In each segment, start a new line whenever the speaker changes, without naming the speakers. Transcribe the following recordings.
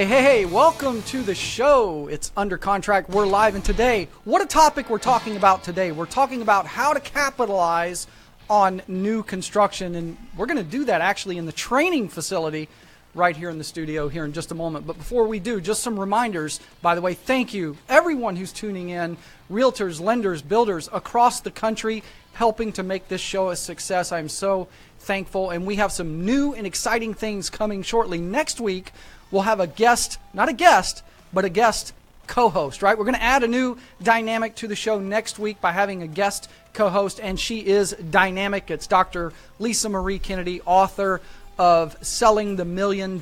Hey, welcome to the show. It's Under Contract. We're live, and today, what a topic we're talking about today. We're talking about how to capitalize on new construction, and we're going to do that actually in the training facility right here in the studio here in just a moment. But before we do, just some reminders. By the way, thank you, everyone who's tuning in, realtors, lenders, builders across the country, helping to make this show a success. I'm so thankful, and we have some new and exciting things coming shortly. Next week, we'll have a guest, not a guest, but a guest co-host, right? We're going to add a new dynamic to the show next week by having a guest co-host, and she is dynamic. It's Dr. Lisa Marie Kennedy, author of Selling the $1 Million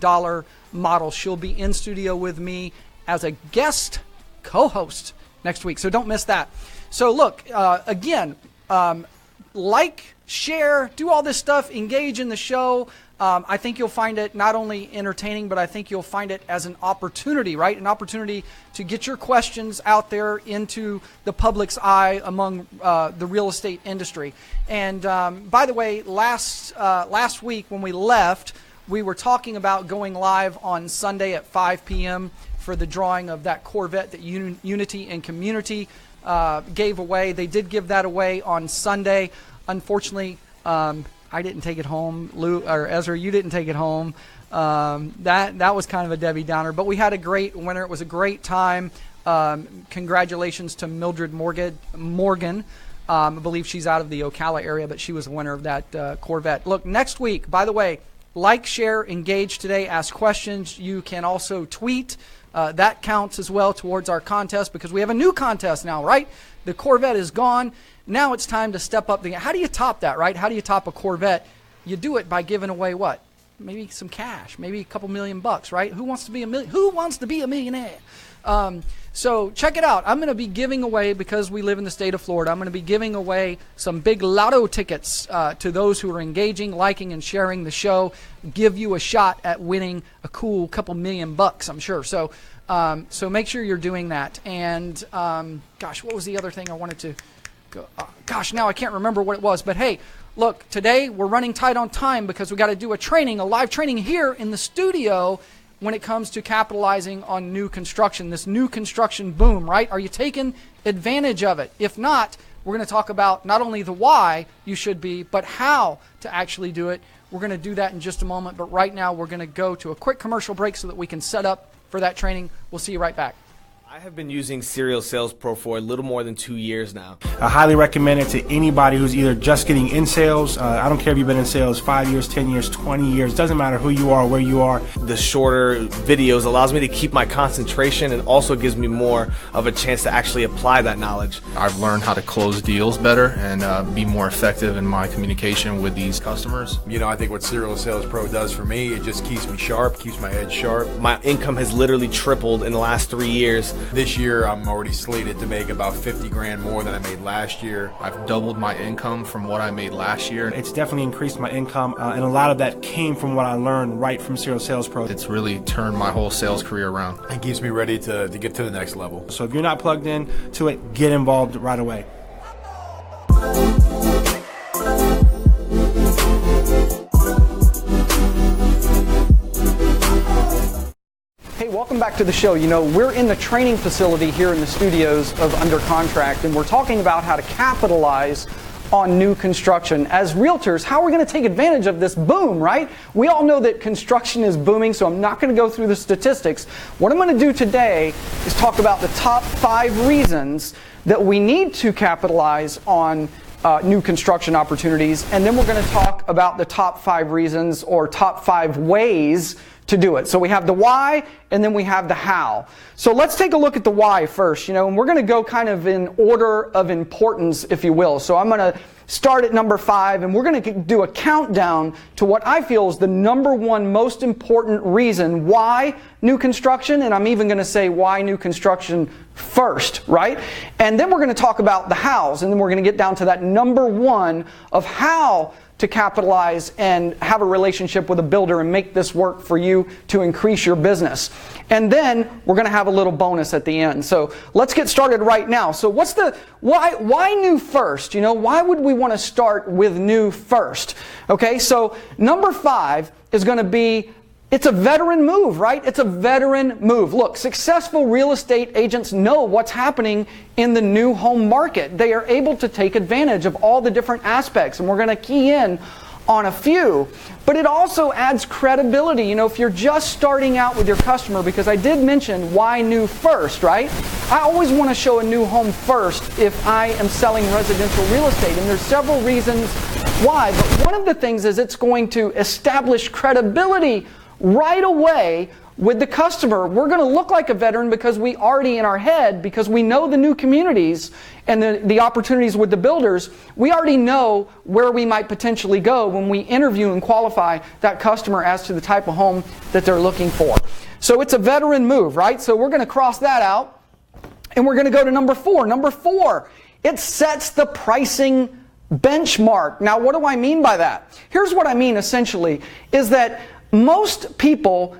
Model. She'll be in studio with me as a guest co-host next week, so don't miss that. So look, again, like, share, do all this stuff, engage in the show. I think you'll find it not only entertaining, but I think you'll find it as an opportunity, right? An opportunity to get your questions out there into the public's eye among the real estate industry. And by the way, last week when we left, we were talking about going live on Sunday at 5 p.m. for the drawing of that Corvette that Unity and Community gave away. They did give that away on Sunday. Unfortunately, I didn't take it home. Lou or Ezra, you didn't take it home. That was kind of a Debbie Downer, but we had a great winner. It was a great time. Congratulations to Mildred Morgan. I believe she's out of the Ocala area, but she was the winner of that Corvette. Look, next week, by the way, like, share, engage today, ask questions. You can also tweet. That counts as well towards our contest because we have a new contest now, right? The Corvette is gone. Now it's time to step up. How do you top that, right? How do you top a Corvette? You do it by giving away what? Maybe some cash, maybe a couple $1,000,000, right? Who wants to be a millionaire? So check it out. I'm going to be giving away, because we live in the state of Florida, I'm going to be giving away some big lotto tickets to those who are engaging, liking, and sharing the show. Give you a shot at winning a cool couple $1,000,000, I'm sure. So make sure you're doing that. And gosh, what was the other thing I wanted to go? Gosh, now I can't remember what it was. But hey, look, today we're running tight on time because we got to do a live training here in the studio when it comes to capitalizing on new construction, this new construction boom, right? Are you taking advantage of it? If not, we're going to talk about not only the why you should be, but how to actually do it. We're going to do that in just a moment, but right now we're going to go to a quick commercial break so that we can set up for that training. We'll see you right back.
I have been using Serial Sales Pro for a little more than 2 years now.
I highly recommend it to anybody who's either just getting in sales. I don't care if you've been in sales 5 years, 10 years, 20 years. Doesn't matter who you are, where you are.
The shorter videos allows me to keep my concentration and also gives me more of a chance to actually apply that knowledge.
I've learned how to close deals better and be more effective in my communication with these customers.
You know, I think what Serial Sales Pro does for me, it just keeps me sharp, keeps my head sharp.
My income has literally tripled in the last 3 years.
This year, I'm already slated to make about 50 grand more than I made last year.
I've doubled my income from what I made last year.
It's definitely increased my income, and a lot of that came from what I learned right from Serial Sales Pro.
It's really turned my whole sales career around.
It keeps me ready to get to the next level.
So if you're not plugged in to it, get involved right away.
Hey, welcome back to the show. You know, we're in the training facility here in the studios of Under Contract, and we're talking about how to capitalize on new construction. As realtors, how are we going to take advantage of this boom, right? We all know that construction is booming, so I'm not going to go through the statistics. What I'm going to do today is talk about the top 5 reasons that we need to capitalize on new construction opportunities, and then we're going to talk about the top 5 reasons or top 5 ways to do it. So we have the why, and then we have the how. So let's take a look at the why first, and we're going to go kind of in order of importance, if you will. So I'm going to start at number 5, and we're going to do a countdown to what I feel is the number 1 most important reason why new construction, and I'm even going to say why new construction first, right? And then we're going to talk about the hows, and then we're going to get down to that number 1 of how to capitalize and have a relationship with a builder and make this work for you to increase your business. And then we're going to have a little bonus at the end. So let's get started right now. So what's the why new first? Why would we want to start with new first? Okay, so number 5 is going to be It's a veteran move, right? It's a veteran move. Look, successful real estate agents know what's happening in the new home market. They are able to take advantage of all the different aspects, and we're going to key in on a few. But it also adds credibility. You know, if you're just starting out with your customer, because I did mention why new first, right? I always want to show a new home first if I am selling residential real estate, and there's several reasons why. But one of the things is it's going to establish credibility right away with the customer. We're going to look like a veteran because we already in our head, because we know the new communities and the opportunities with the builders, we already know where we might potentially go when we interview and qualify that customer as to the type of home that they're looking for. So it's a veteran move, right? So we're going to cross that out, and we're going to go to number 4. Number 4, it sets the pricing benchmark. Now, what do I mean by that? Here's what I mean essentially, is that most people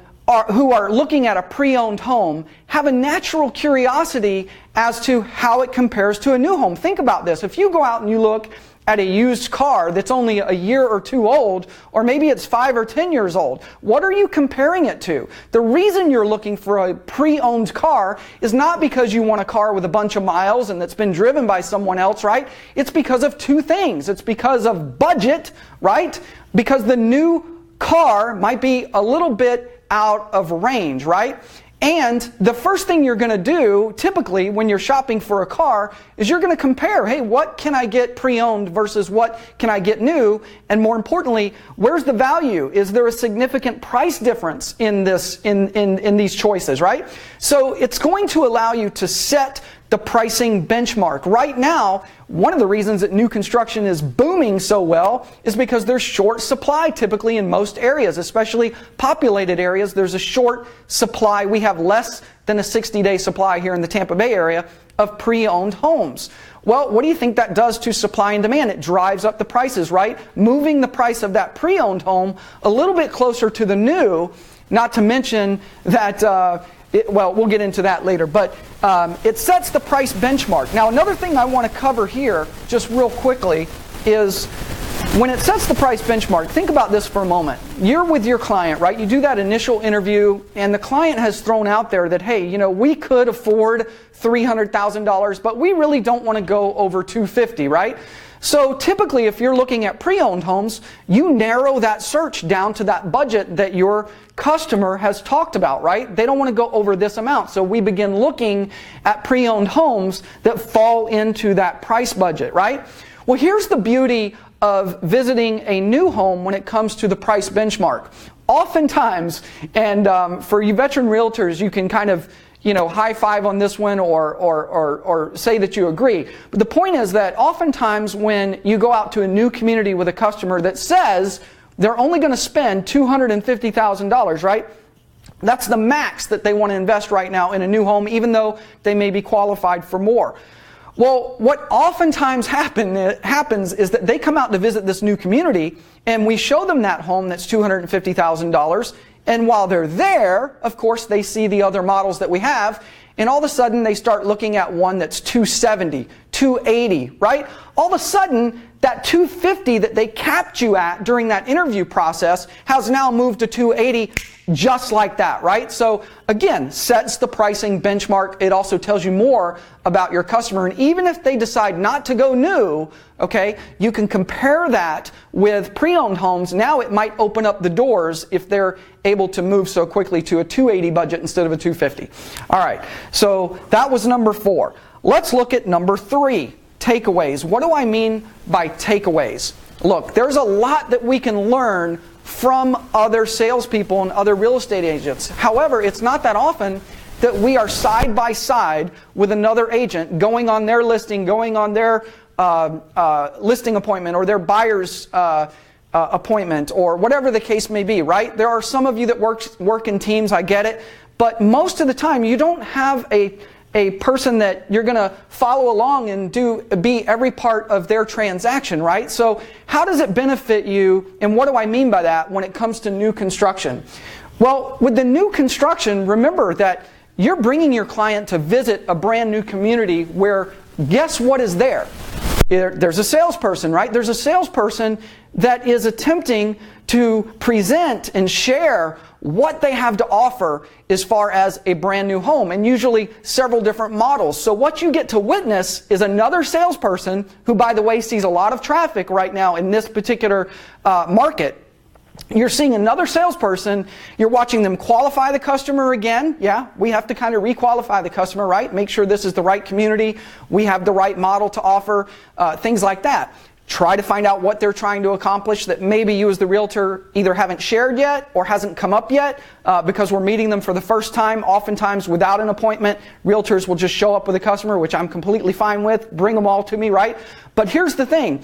who are looking at a pre-owned home have a natural curiosity as to how it compares to a new home. Think about this. If you go out and you look at a used car that's only a year or two old, or maybe it's 5 or 10 years old, what are you comparing it to? The reason you're looking for a pre-owned car is not because you want a car with a bunch of miles and that's been driven by someone else, right? It's because of two things. It's because of budget, right? Because the new car might be a little bit out of range, right? And the first thing you're going to do, typically, when you're shopping for a car, is you're going to compare, hey, what can I get pre-owned versus what can I get new? And more importantly, where's the value? Is there a significant price difference in this, in these choices, right? So it's going to allow you to set the pricing benchmark. Right now, one of the reasons that new construction is booming so well is because there's short supply typically in most areas, especially populated areas. There's a short supply. We have less than a 60-day supply here in the Tampa Bay area of pre-owned homes. Well, what do you think that does to supply and demand? It drives up the prices, right? Moving the price of that pre-owned home a little bit closer to the new, not to mention that well, we'll get into that later, but it sets the price benchmark. Now, another thing I want to cover here, just real quickly, is when it sets the price benchmark, think about this for a moment. You're with your client, right? You do that initial interview, and the client has thrown out there that, hey, you know, we could afford $300,000, but we really don't want to go over $250,000, right? So typically, if you're looking at pre-owned homes, you narrow that search down to that budget that your customer has talked about, right? They don't want to go over this amount. So we begin looking at pre-owned homes that fall into that price budget, right? Well, here's the beauty of visiting a new home when it comes to the price benchmark. Oftentimes, and for you veteran realtors, you can kind of high five on this one or say that you agree. But the point is that oftentimes when you go out to a new community with a customer that says they're only going to spend $250,000, right? That's the max that they want to invest right now in a new home, even though they may be qualified for more. Well, what oftentimes happens is that they come out to visit this new community, and we show them that home that's $250,000. And while they're there, of course, they see the other models that we have, and all of a sudden they start looking at one that's $270,000, $280,000, right? All of a sudden, that $250,000 that they capped you at during that interview process has now moved to $280,000 just like that, right? So again, sets the pricing benchmark. It also tells you more about your customer. And even if they decide not to go new, okay, you can compare that with pre-owned homes. Now it might open up the doors if they're able to move so quickly to a $280,000 budget instead of a $250,000. All right, so that was number 4. Let's look at number 3, takeaways. What do I mean by takeaways? Look, there's a lot that we can learn from other salespeople and other real estate agents. However, it's not that often that we are side by side with another agent going on their listing, going on their listing appointment or their buyer's appointment or whatever the case may be, right? There are some of you that work in teams, I get it, but most of the time you don't have a person that you're going to follow along and be every part of their transaction, right? So how does it benefit you, and what do I mean by that when it comes to new construction? Well, with the new construction, remember that you're bringing your client to visit a brand new community where guess what is there? There's a salesperson, right? There's a salesperson that is attempting to present and share what they have to offer as far as a brand new home, and usually several different models. So what you get to witness is another salesperson who, by the way, sees a lot of traffic right now in this particular market. You're seeing another salesperson, you're watching them qualify the customer again. Yeah, we have to kind of requalify the customer, right? Make sure this is the right community, we have the right model to offer, things like that. Try to find out what they're trying to accomplish that maybe you as the realtor either haven't shared yet or hasn't come up yet because we're meeting them for the first time, oftentimes without an appointment. Realtors will just show up with a customer, which I'm completely fine with. Bring them all to me, right? But here's the thing.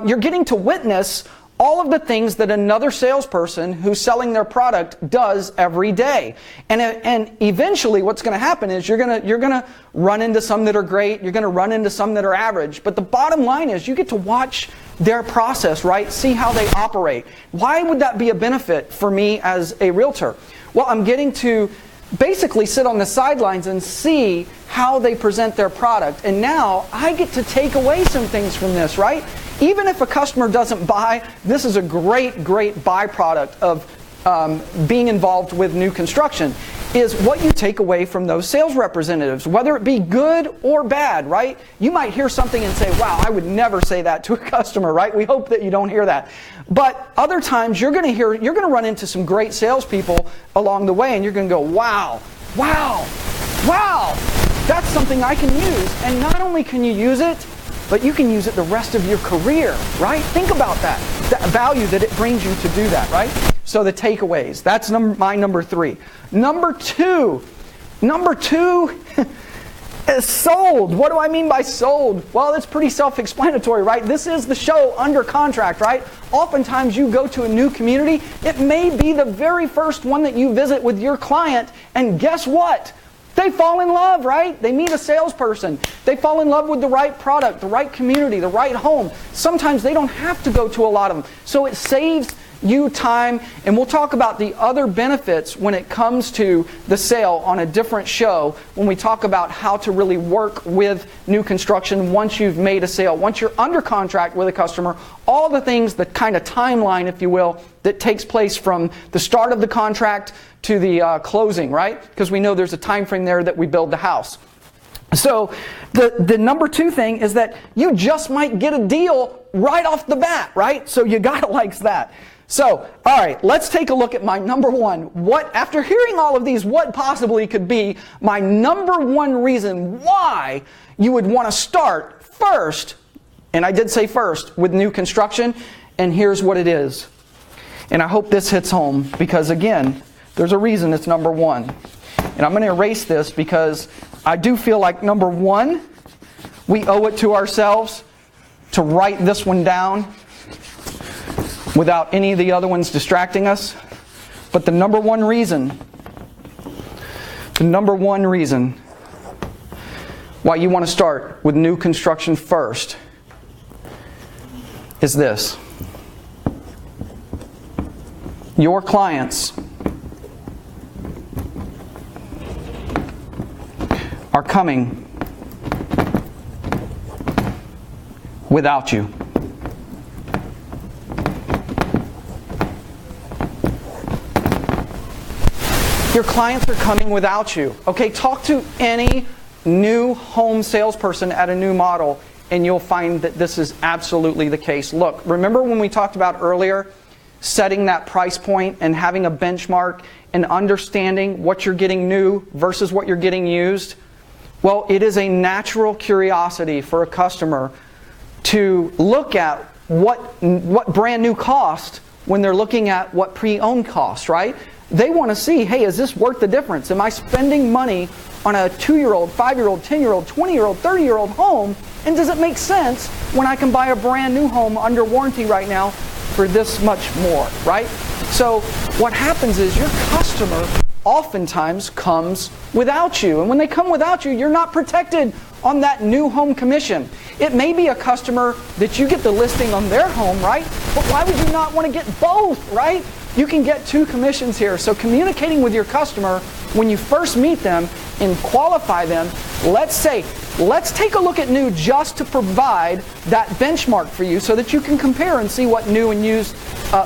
You're getting to witness all of the things that another salesperson who's selling their product does every day. And eventually what's going to happen is you're going to run into some that are great, you're going to run into some that are average. But the bottom line is you get to watch their process, right? See how they operate. Why would that be a benefit for me as a realtor? Well, I'm getting to basically sit on the sidelines and see how they present their product. And now I get to take away some things from this, right? Even if a customer doesn't buy, this is a great byproduct of being involved with new construction, is what you take away from those sales representatives, whether it be good or bad, right? You might hear something and say, wow, I would never say that to a customer, right? We hope that you don't hear that. But other times you're going to run into some great salespeople along the way, and you're going to go, wow, that's something I can use. And not only can you use it, but you can use it the rest of your career, right? Think about that value that it brings you to do that, right? So the takeaways, that's my number 3. Number two is sold. What do I mean by sold? Well, it's pretty self-explanatory, right? This is the show Under Contract, right? Oftentimes you go to a new community, it may be the very first one that you visit with your client, and guess what? They fall in love, right? They meet a salesperson. They fall in love with the right product, the right community, the right home. Sometimes they don't have to go to a lot of them. So it saves you time, and we'll talk about the other benefits when it comes to the sale on a different show when we talk about how to really work with new construction once you've made a sale. Once you're under contract with a customer, all the things, the kind of timeline, if you will, that takes place from the start of the contract to the closing, right? Because we know there's a time frame there that we build the house. So the number 2 thing is that you just might get a deal right off the bat, right? So you gotta like that. So, all right, let's take a look at my number 1. What, after hearing all of these, what possibly could be my number 1 reason why you would want to start first, and I did say first, with new construction, and here's what it is. And I hope this hits home, because again, there's a reason it's number 1. And I'm going to erase this because I do feel like number 1, we owe it to ourselves to write this one down without any of the other ones distracting us. But the number 1 reason why you want to start with new construction first is this. Your clients are coming without you. Your clients are coming without you. Okay, talk to any new home salesperson at a new model and you'll find that this is absolutely the case. Look, remember when we talked about earlier setting that price point and having a benchmark and understanding what you're getting new versus what you're getting used? Well, it is a natural curiosity for a customer to look at what brand new cost when they're looking at what pre-owned cost, right? They want to see, hey, is this worth the difference? Am I spending money on a 2-year-old, 5-year-old, 10-year-old, 20-year-old, 30-year-old home? And does it make sense when I can buy a brand new home under warranty right now for this much more, right? So what happens is your customer oftentimes comes without you. And when they come without you, you're not protected on that new home commission. It may be a customer that you get the listing on their home, right? But why would you not want to get both, right? You can get 2 commissions here. So communicating with your customer when you first meet them and qualify them, let's say let's take a look at new just to provide that benchmark for you so that you can compare and see what new and used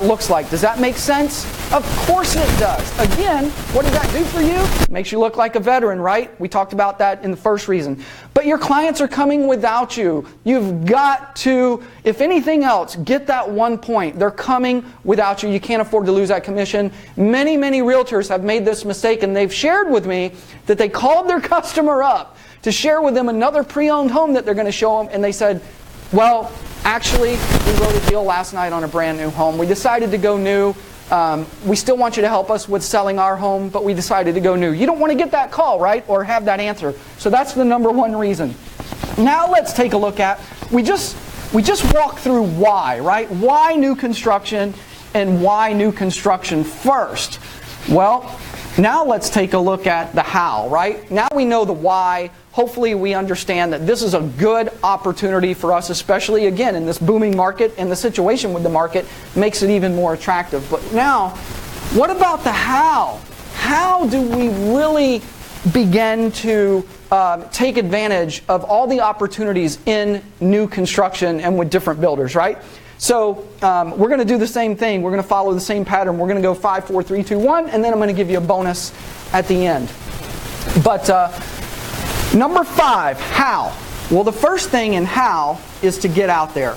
looks like. Does that make sense? Of course it does. Again, what does that do for you? Makes you look like a veteran, right? We talked about that in the first reason. But your clients are coming without you. You've got to, if anything else, get that 1 point. They're coming without you. You can't afford to lose that commission. Many, many realtors have made this mistake, and they've shared with me that they called their customer up to share with them another pre-owned home that they're going to show them, and they said, well, actually, we wrote a deal last night on a brand new home. We decided to go new. We still want you to help us with selling our home, but we decided to go new. You don't want to get that call, right? Or have that answer. So that's the number one reason. Now let's take a look at, we just walked through why, right? Why new construction and why new construction first? Well, now let's take a look at the how, right? Now we know the why. Hopefully we understand that this is a good opportunity for us, especially again in this booming market, and the situation with the market makes it even more attractive. But now, what about the how? How do we really begin to take advantage of all the opportunities in new construction and with different builders, right? So we're going to do the same thing. We're going to follow the same pattern. We're going to go 5, 4, 3, 2, 1, and then I'm going to give you a bonus at the end. But number 5, how? Well, the first thing in how is to get out there.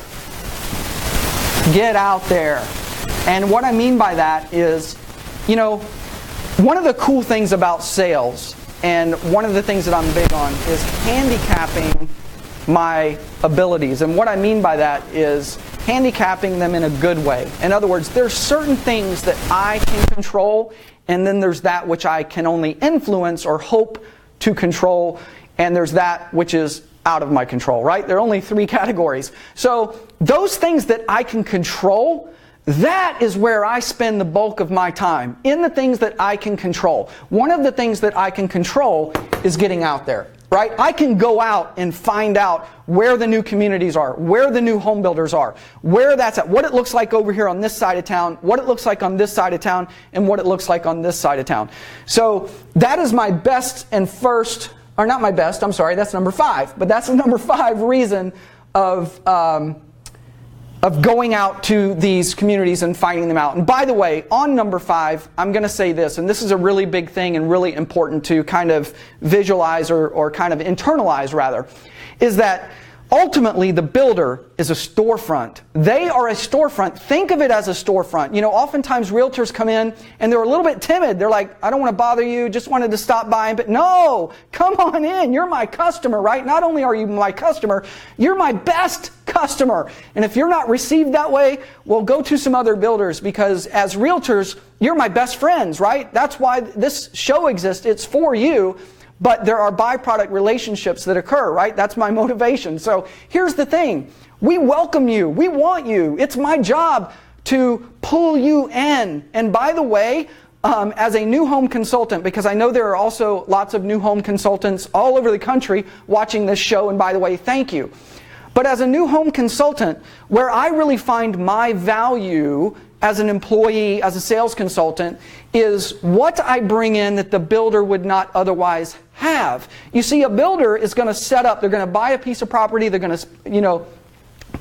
Get out there. And what I mean by that is, you know, one of the cool things about sales, and one of the things that I'm big on, is handicapping my abilities. And what I mean by that is handicapping them in a good way. In other words, there's certain things that I can control, and then there's that which I can only influence or hope to control, and there's that which is out of my control, right? There are only 3 categories. So those things that I can control, that is where I spend the bulk of my time, in the things that I can control. One of the things that I can control is getting out there. Right? I can go out and find out where the new communities are, where the new home builders are, where that's at, what it looks like over here on this side of town, what it looks like on this side of town, and what it looks like on this side of town. So that is my best and first, or not my best, I'm sorry, that's number 5, but that's the number 5 reason of going out to these communities and finding them out. And by the way, on number 5, I'm going to say this, and this is a really big thing and really important to kind of visualize or kind of internalize rather, is that ultimately the builder is a storefront. They are a storefront. Think of it as a storefront. You know, oftentimes realtors come in and they're a little bit timid. They're like, I don't want to bother you, just wanted to stop by. But no, come on in. You're my customer, right? Not only are you my customer, you're my best customer. And if you're not received that way, well, go to some other builders, because as realtors, you're my best friends, right? That's why this show exists. It's for you. But there are byproduct relationships that occur, right? That's my motivation. So here's the thing. We welcome you. We want you. It's my job to pull you in. And by the way, as a new home consultant, because I know there are also lots of new home consultants all over the country watching this show, and by the way, thank you. But as a new home consultant, where I really find my value as an employee, as a sales consultant, is what I bring in that the builder would not otherwise have. You see, a builder is going to set up, they're going to buy a piece of property, they're going to, you know,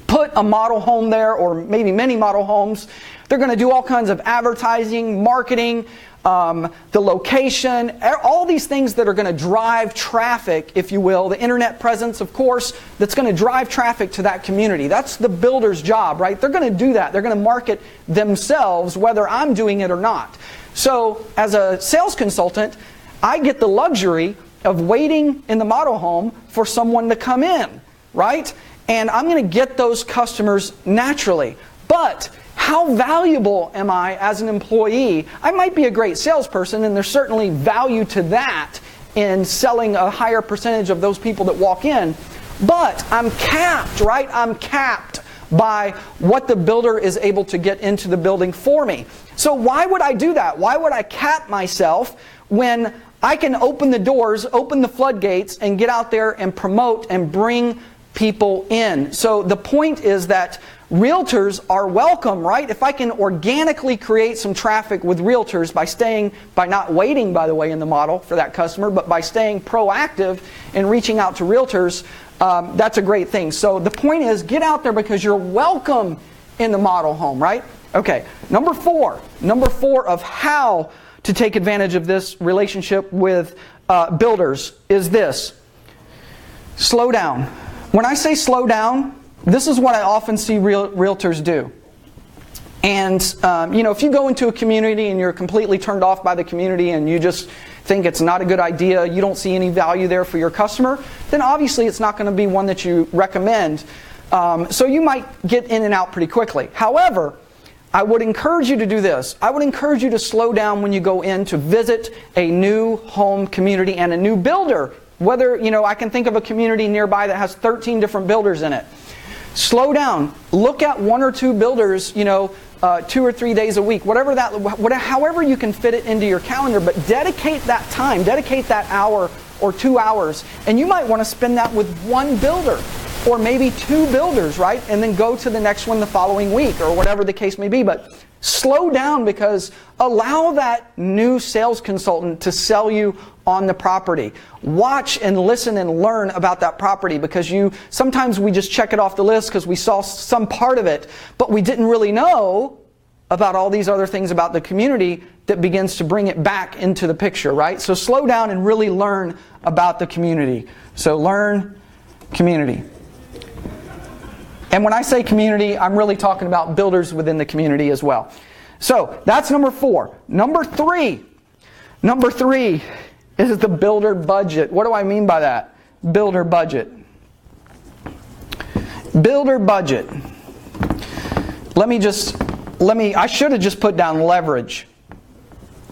put a model home there, or maybe many model homes. They're going to do all kinds of advertising, marketing, the location, all these things that are going to drive traffic, if you will, the internet presence, of course, that's going to drive traffic to that community. That's the builder's job, right? They're going to do that. They're going to market themselves, whether I'm doing it or not. So as a sales consultant, I get the luxury of waiting in the model home for someone to come in, right? And I'm going to get those customers naturally. But how valuable am I as an employee? I might be a great salesperson, and there's certainly value to that in selling a higher percentage of those people that walk in. But I'm capped, right? I'm capped by what the builder is able to get into the building for me. So why would I do that? Why would I cap myself when I can open the doors, open the floodgates, and get out there and promote and bring people in. So the point is that realtors are welcome, right? If I can organically create some traffic with realtors by not waiting, by the way, in the model for that customer, but by staying proactive and reaching out to realtors, that's a great thing. So the point is, get out there because you're welcome in the model home, right? Okay, number four of how to take advantage of this relationship with builders is this. Slow down. When I say slow down, this is what I often see realtors do. And if you go into a community and you're completely turned off by the community and you just think it's not a good idea, you don't see any value there for your customer, then obviously it's not going to be one that you recommend. So you might get in and out pretty quickly. However, I would encourage you to do this. I would encourage you to slow down when you go in to visit a new home community and a new builder. Whether, I can think of a community nearby that has 13 different builders in it. Slow down. Look at one or two builders, 2 or 3 days a week, however you can fit it into your calendar, but dedicate that time, dedicate that hour or 2 hours, and you might want to spend that with one builder or maybe two builders, right? And then go to the next one the following week or whatever the case may be. But slow down because allow that new sales consultant to sell you on the property. Watch and listen and learn about that property because sometimes we just check it off the list because we saw some part of it, but we didn't really know about all these other things about the community that begins to bring it back into the picture, right? So slow down and really learn about the community. So learn community. And when I say community, I'm really talking about builders within the community as well. So that's number 4. Number three is the builder budget. What do I mean by that? Builder budget. Builder budget. I should have just put down leverage.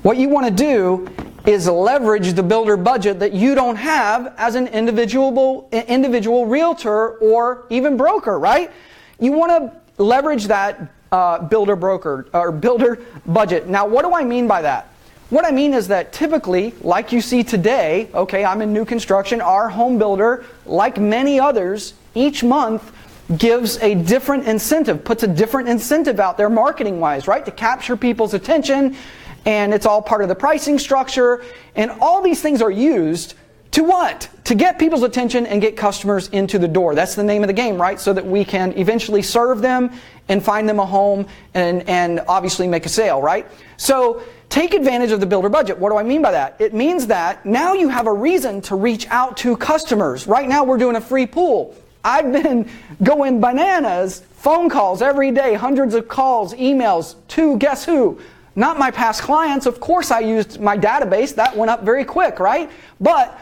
What you want to do is leverage the builder budget that you don't have as an individual realtor or even broker, right? You want to leverage that builder budget. Now, what do I mean by that? What I mean is that typically, like you see today, okay, I'm in new construction, our home builder, like many others, each month gives a different incentive, puts a different incentive out there marketing-wise, right, to capture people's attention. And it's all part of the pricing structure. And all these things are used to what? To get people's attention and get customers into the door. That's the name of the game, right? So that we can eventually serve them and find them a home and obviously make a sale, right? So take advantage of the builder budget. What do I mean by that? It means that now you have a reason to reach out to customers. Right now we're doing a free pool. I've been going bananas, phone calls every day, hundreds of calls, emails to guess who? Not my past clients. Of course I used my database. That went up very quick, right? But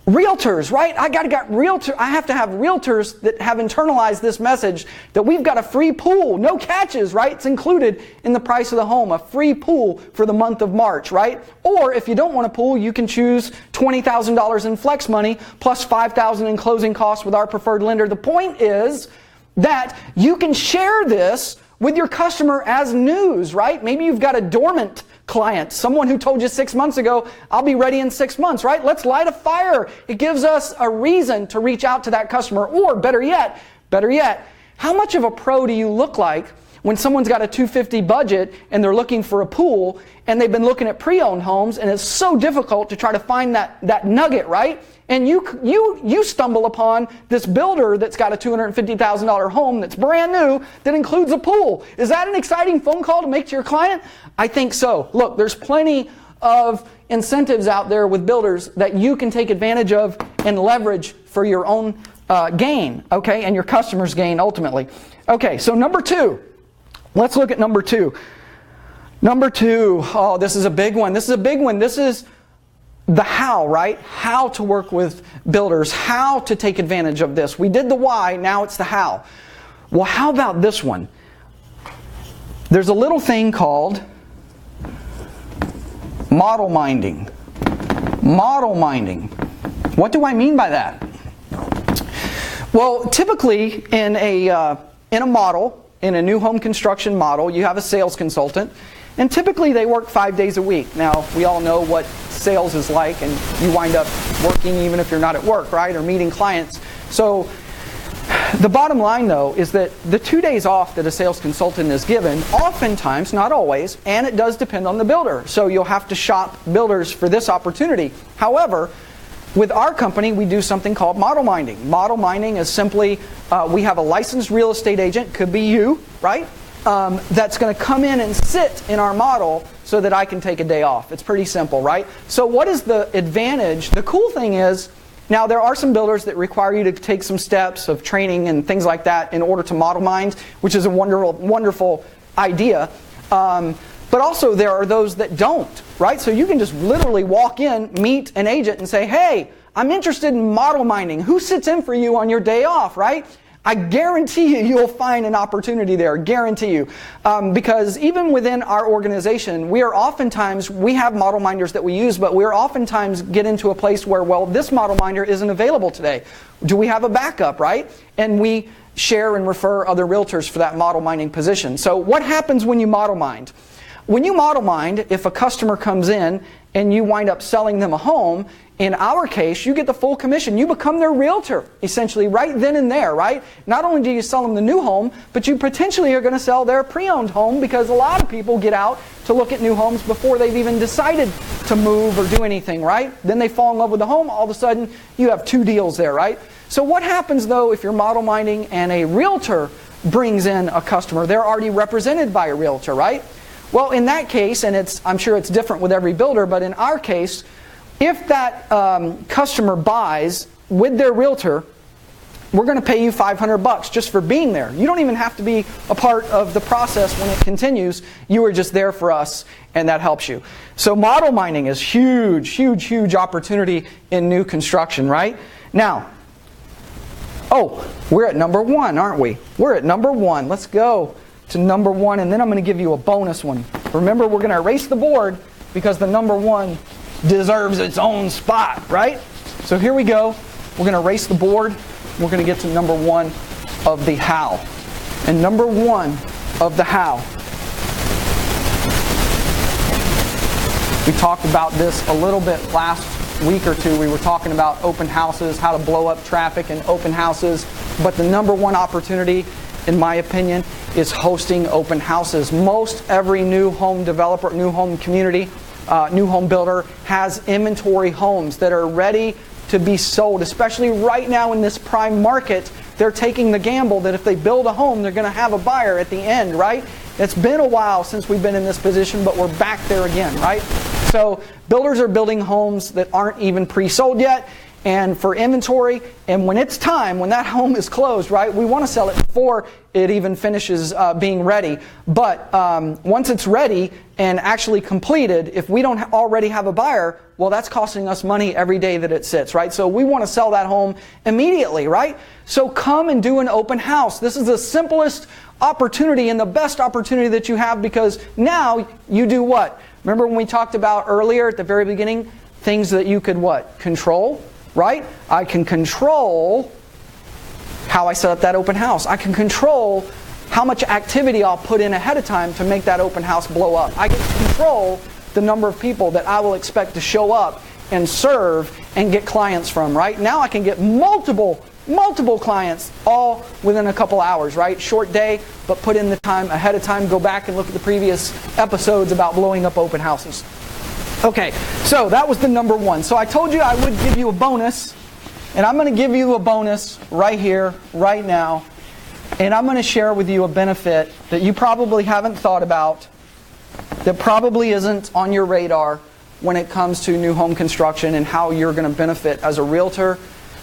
realtors, right? I have to have realtors that have internalized this message that we've got a free pool, no catches, right? It's included in the price of the home, a free pool for the month of March, right? Or if you don't want a pool, you can choose $20,000 in flex money plus $5,000 in closing costs with our preferred lender. The point is that you can share this with your customer as news, right? Maybe you've got a dormant client, someone who told you 6 months ago, I'll be ready in 6 months, right? Let's light a fire. It gives us a reason to reach out to that customer. Or better yet, how much of a pro do you look like when someone's got a $250 budget and they're looking for a pool and they've been looking at pre-owned homes and it's so difficult to try to find that nugget, right? And you stumble upon this builder that's got a $250,000 home that's brand new that includes a pool. Is that an exciting phone call to make to your client? I think so. Look, there's plenty of incentives out there with builders that you can take advantage of and leverage for your own gain, okay, and your customer's gain ultimately. Okay, so number 2. Let's look at number 2. Number 2, oh, this is a big one. This is the how, right? How to work with builders, how to take advantage of this. We did the why, now it's the how. Well, how about this one? There's a little thing called model minding. Model minding. What do I mean by that? Well, typically in a model, in a new home construction model, you have a sales consultant, and typically they work 5 days a week. Now, we all know what sales is like, and you wind up working even if you're not at work, right, or meeting clients. So The bottom line, though, is that the 2 days off that a sales consultant is given, oftentimes, not always, and it does depend on the builder. So you'll have to shop builders for this opportunity. However, with our company, we do something called model minding. Model minding is simply, we have a licensed real estate agent, could be you, right? That's going to come in and sit in our model so that I can take a day off. It's pretty simple, right? So what is the advantage? The cool thing is, now there are some builders that require you to take some steps of training and things like that in order to model mind, which is a wonderful idea. But also there are those that don't, right? So you can just literally walk in, meet an agent and say, hey, I'm interested in model minding. Who sits in for you on your day off, right? I guarantee you'll find an opportunity there, guarantee you. Because even within our organization, we have model minders that we use, but we're oftentimes get into a place where, well, this model minder isn't available today. Do we have a backup, right? And we share and refer other realtors for that model minding position. So what happens when you model mind? When you model mind, if a customer comes in and you wind up selling them a home, in our case, you get the full commission. You become their realtor, essentially, right then and there, right? Not only do you sell them the new home, but you potentially are going to sell their pre-owned home, because a lot of people get out to look at new homes before they've even decided to move or do anything, right? Then they fall in love with the home. All of a sudden, you have 2 deals there, right? So what happens, though, if you're model minding and a realtor brings in a customer? They're already represented by a realtor, right? Well, in that case, and I'm sure it's different with every builder, but in our case, if that customer buys with their realtor, we're going to pay you $500 just for being there. You don't even have to be a part of the process when it continues. You are just there for us, and that helps you. So model minding is huge, huge, huge opportunity in new construction, right? Now, we're at number 1, aren't we? We're at number 1. Let's go to number 1, and then I'm going to give you a bonus one. Remember, we're going to erase the board because the number 1 deserves its own spot, right? So here we go. We're going to erase the board. We're going to get to number 1 of the how. And number 1 of the how. We talked about this a little bit last week or two. We were talking about open houses, how to blow up traffic in open houses. But the number 1 opportunity, in my opinion, is hosting open houses. Most every new home developer, new home community, new home builder has inventory homes that are ready to be sold. Especially right now in this prime market, they're taking the gamble that if they build a home, they're going to have a buyer at the end, right? It's been a while since we've been in this position, but we're back there again, right? So builders are building homes that aren't even pre-sold yet, and for inventory, and when it's time, when that home is closed, right, we want to sell it before it even finishes being ready. But once it's ready and actually completed, if we don't already have a buyer, well, that's costing us money every day that it sits, right? So we want to sell that home immediately, right? So come and do an open house. This is the simplest opportunity and the best opportunity that you have, because now you do what? Remember when we talked about earlier at the very beginning, things that you could what? Control, right? I can control how I set up that open house. I can control how much activity I'll put in ahead of time to make that open house blow up. I get to control the number of people that I will expect to show up and serve and get clients from, right? Now I can get multiple clients all within a couple hours, right? Short day, but put in the time ahead of time. Go back and look at the previous episodes about blowing up open houses. Okay, so that was the number 1. So I told you I would give you a bonus, and I'm going to give you a bonus right here, right now, and I'm going to share with you a benefit that you probably haven't thought about, that probably isn't on your radar when it comes to new home construction and how you're going to benefit as a realtor.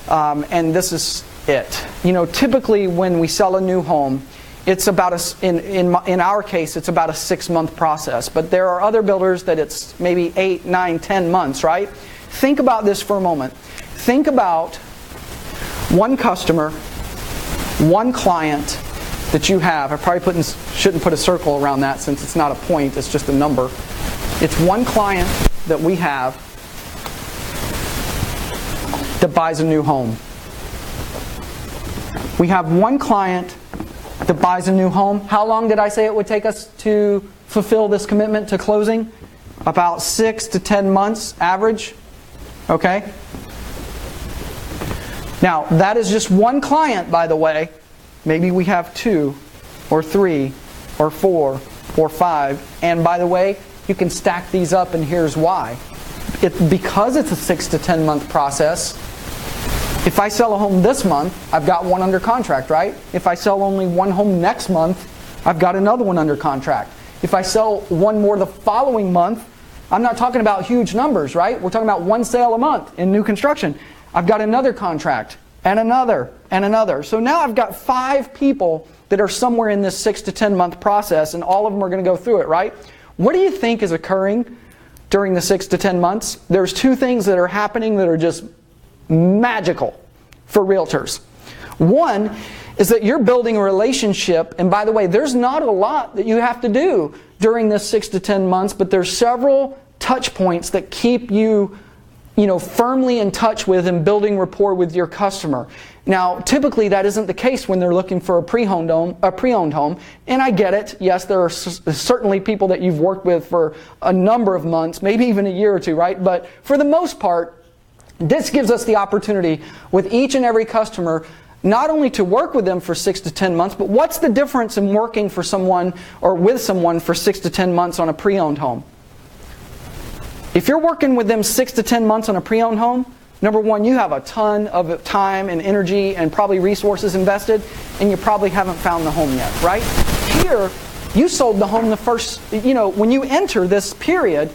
And this is it. You know, typically when we sell a new home, it's about in our case, it's about a 6-month process. But there are other builders that it's maybe 8, 9, 10 months, right? Think about this for a moment. Think about one customer, one client that you have. I probably shouldn't put a circle around that since it's not a point, it's just a number. It's one client that we have that buys a new home. We have one client that buys a new home. How long did I say it would take us to fulfill this commitment to closing? About 6 to 10 months average. Okay? Now, that is just one client, by the way. Maybe we have 2 or 3 or 4 or 5. And by the way, you can stack these up, and here's why. Because it's a 6 to 10 month process, if I sell a home this month, I've got one under contract, right? If I sell only one home next month, I've got another one under contract. If I sell one more the following month, I'm not talking about huge numbers, right? We're talking about one sale a month in new construction. I've got another contract, and another, and another. So now I've got 5 people that are somewhere in this 6 to 10 month process, and all of them are going to go through it, right? What do you think is occurring during the 6 to 10 months? There's 2 things that are happening that are just magical for realtors. One is that you're building a relationship, and by the way, there's not a lot that you have to do during this 6 to 10 months, but there's several touch points that keep you firmly in touch with and building rapport with your customer. Now, typically that isn't the case when they're looking for a pre-owned home, and I get it. Yes, there are certainly people that you've worked with for a number of months, maybe even a year or 2, right? But for the most part, this gives us the opportunity with each and every customer not only to work with them for 6 to 10 months, but what's the difference in working for someone or with someone for 6 to 10 months on a pre-owned home? If you're working with them 6 to 10 months on a pre-owned home, number one, you have a ton of time and energy and probably resources invested, and you probably haven't found the home yet, right? Here, you sold the home the first, when you enter this period,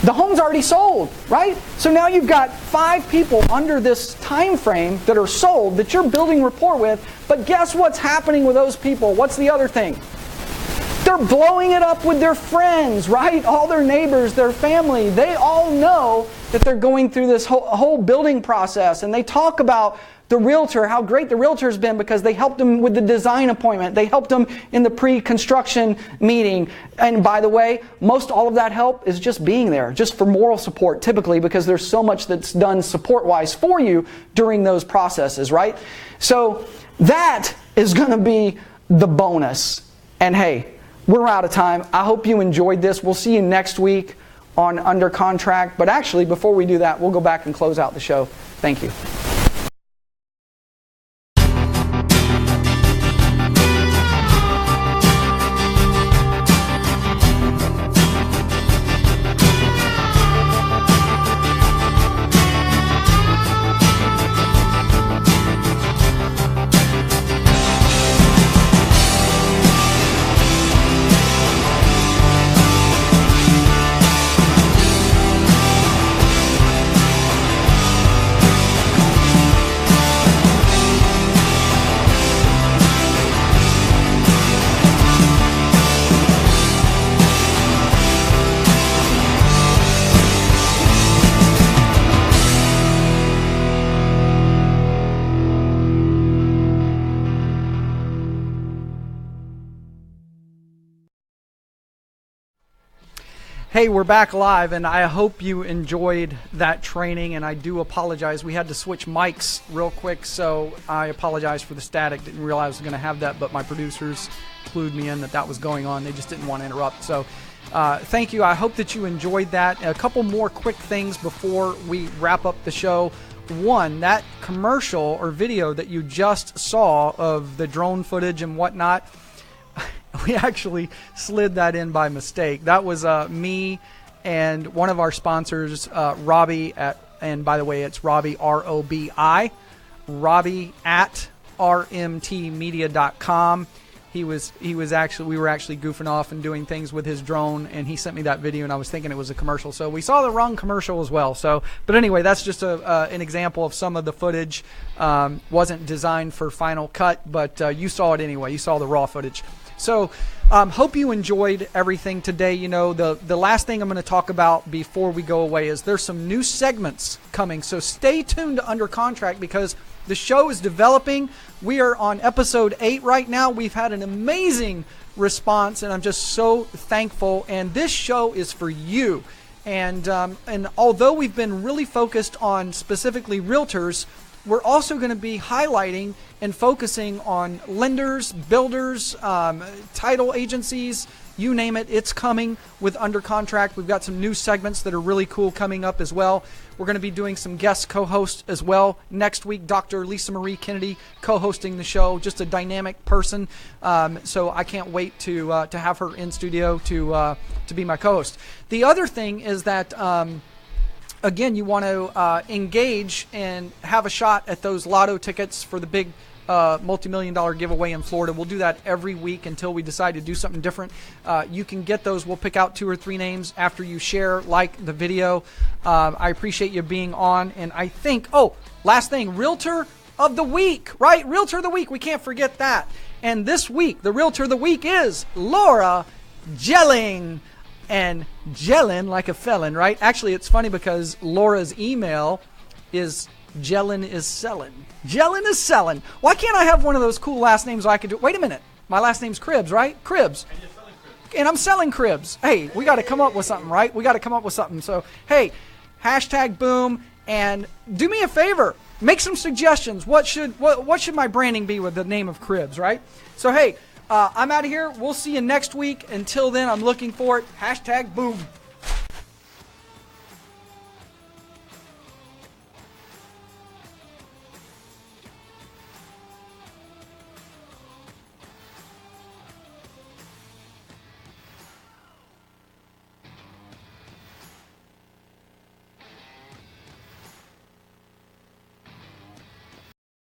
the home's already sold, right? So now you've got 5 people under this time frame that are sold that you're building rapport with, but guess what's happening with those people? What's the other thing? They're blowing it up with their friends, right? All their neighbors, their family, they all know that they're going through this whole building process, and they talk about the realtor, how great the realtor's been because they helped them with the design appointment. They helped them in the pre-construction meeting. And by the way, most all of that help is just being there, just for moral support typically, because there's so much that's done support-wise for you during those processes, right? So that is going to be the bonus. And hey, we're out of time. I hope you enjoyed this. We'll see you next week on Under Contract. But actually, before we do that, we'll go back and close out the show. Thank you. Hey, we're back live, and I hope you enjoyed that training, and I do apologize. We had to switch mics real quick, so I apologize for the static. Didn't realize I was going to have that, but my producers clued me in that was going on. They just didn't want to interrupt. So thank you. I hope that you enjoyed that. A couple more quick things before we wrap up the show. One, that commercial or video that you just saw of the drone footage and whatnot, we actually slid that in by mistake. That was me and one of our sponsors, Robbie and by the way, it's Robbie, R-O-B-I, Robbie at rmtmedia.com. We were actually goofing off and doing things with his drone, and he sent me that video, and I was thinking it was a commercial. So we saw the wrong commercial as well. So, but anyway, that's just an example of some of the footage. Wasn't designed for Final Cut, but you saw it anyway. You saw the raw footage. So hope you enjoyed everything today. The last thing I'm going to talk about before we go away is there's some new segments coming. So stay tuned to Under Contract because the show is developing. We are on episode 8 right now. We've had an amazing response, and I'm just so thankful. And this show is for you. And although we've been really focused on specifically realtors, we're also going to be highlighting and focusing on lenders, builders, title agencies, you name it, it's coming with Under Contract. We've got some new segments that are really cool coming up as well. We're going to be doing some guest co-hosts as well. Next week, Dr. Lisa Marie Kennedy co-hosting the show, just a dynamic person. So I can't wait to have her in studio to be my co-host. The other thing is that, again, you want to engage and have a shot at those lotto tickets for the big multi-million-dollar giveaway in Florida. We'll do that every week until we decide to do something different. You can get those. We'll pick out 2 or 3 names after you share, like the video. I appreciate you being on. And I think, last thing, Realtor of the Week, right? Realtor of the Week. We can't forget that. And this week, the Realtor of the Week is Laura Jelling. And Jellin like a felon, right? Actually, it's funny because Laura's email is Jellin is selling. Jellin is selling. Why can't I have one of those cool last names I could do? Wait a minute. My last name's Cribbs, right? Cribbs. And you're selling Cribbs. And I'm selling Cribbs. Hey, we got to come up with something, right? We got to come up with something. So, hey, #boom. And do me a favor. Make some suggestions. What should my branding be with the name of Cribbs, right? So, hey, I'm out of here. We'll see you next week. Until then, I'm looking for it. #boom.